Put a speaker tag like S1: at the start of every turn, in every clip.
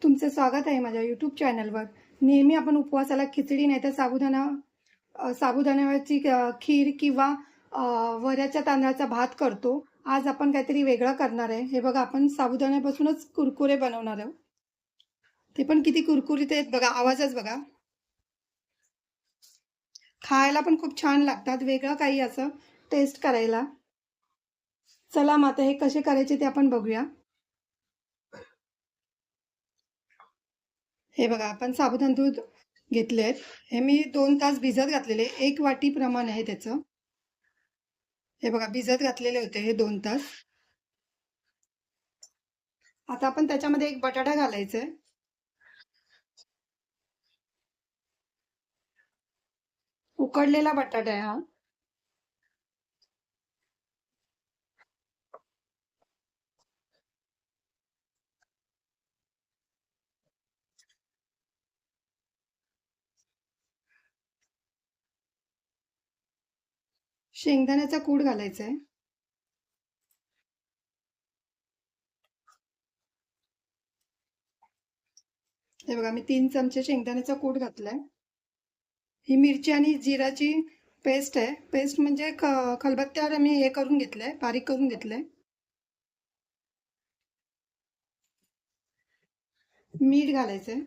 S1: तुमचे स्वागत आहे माझ्या यूट्यूब चॅनलवर. नेहमी आपण उपवासाला खिचडी नाही तर साबुदाण्याची खीर किंवा वऱ्याच्या तांदळाचा भात करतो. आज आपण काहीतरी वेगळं करणार आहे. हे बघा, आपण साबुदाण्यापासूनच कुरकुरे बनवणार आहोत. ते पण किती कुरकुरीत आहेत बघा, आवाजच बघा. खायला पण खूप छान लागतात, वेगळं काही असं टेस्ट करायला. चला मग आता हे कसे करायचे ते आपण बघूया. हे बघा, आपण साबुदाणा दूध घेतलेत. हे मी 2 तास भिजत घातलेले, 1 वाटी प्रमाण आहे त्याचं. हे बघा, भिजत घातलेले होते हे 2 तास. आता आपण त्याच्यामध्ये एक बटाटा घालायचा आहे. उकडलेला बटाटा आहे हा. शेंगदाण्याचा कूट घालायचा आहे. हे बघा, मी 3 चमचे शेंगदाण्याचा कूट घातलाय. ही मिरची आणि जिराची पेस्ट आहे. पेस्ट म्हणजे खलबत्त्यावर मी हे करून घेतलंय, बारीक करून घेतलंय. मीठ घालायचंय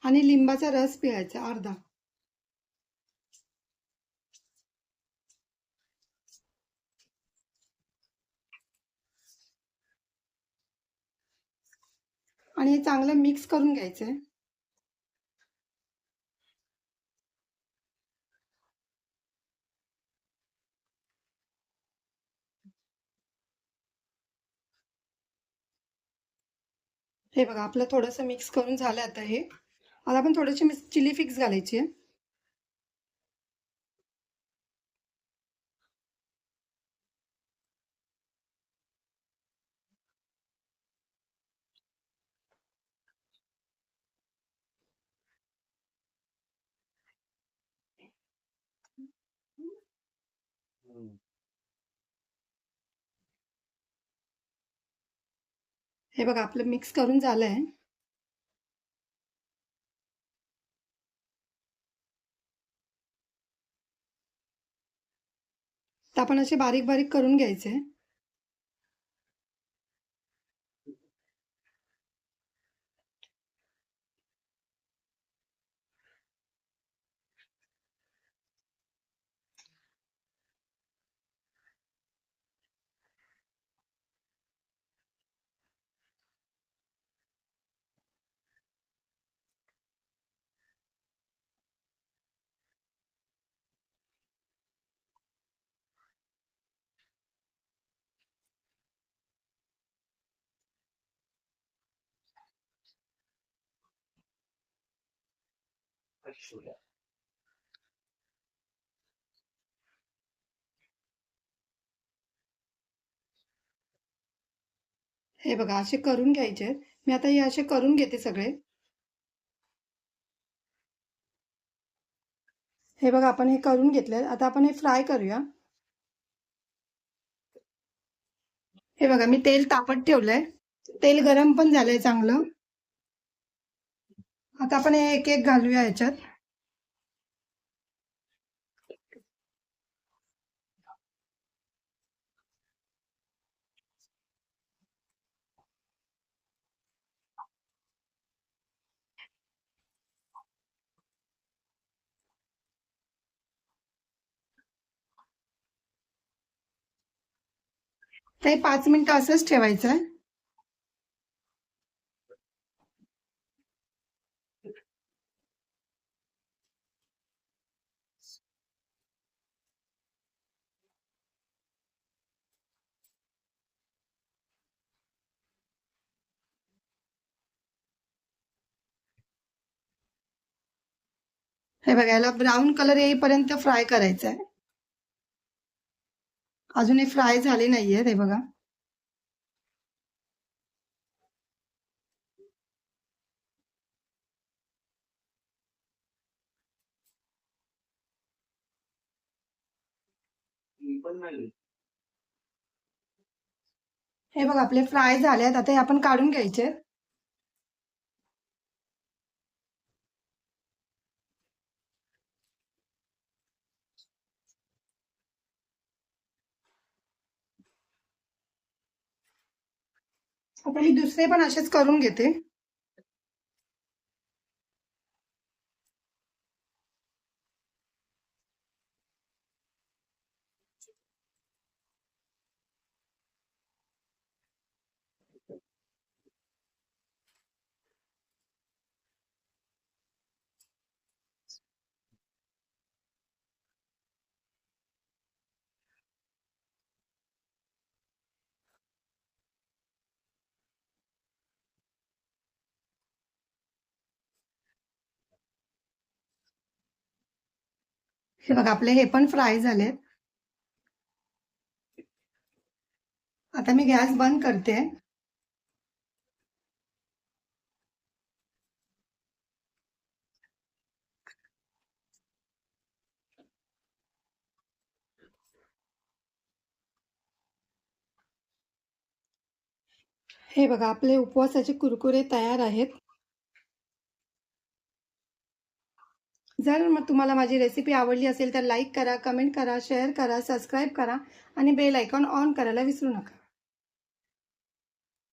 S1: आणि लिंबाचा रस पिळायचा अर्धा. आणि हे चांगलं मिक्स करून घ्यायचंय. हे बघा, आपलं थोडंसं मिक्स करून झालं आता हे. आता आपण थोडीशी चिली फ्लेक्स घालायची आहे. हे बघा, आपलं मिक्स करून झालंय. तर आपण असे बारीक बारीक करून घ्यायचे. हे बघा, असे करून घ्यायचे. मी आता हे असे करून घेते सगळे. हे बघा, आपण हे करून घेतले. आता आपण हे फ्राय करूया. हे बघा, मी तेल तापत ठेवलंय. तेल गरम पण झालंय चांगलं. आता आपण हे एक एक घालूया याच्यात. ते 5 मिनिटं असंच ठेवायचं आहे. हे बघा, याला ब्राऊन कलर येईपर्यंत फ्राय करायचं आहे. अजून हे फ्राय झाले नाहीये, हे बघा. हे बघा आपले फ्राय झालेत, आता हे आपण काढून घ्यायचे. आता मी दुसरे पण असेच करून घेते. हे बघा आपले हे पण फ्राय झालेत. आता मी गॅस बंद करते. हे बघा आपले उपवासाचे कुरकुरे तयार आहेत. जर मग तुम्हाला माझी रेसिपी आवडली असेल तर लाईक करा, कमेंट करा, शेअर करा, सबस्क्राईब करा आणि बेल आयकॉन ऑन करायला विसरू नका.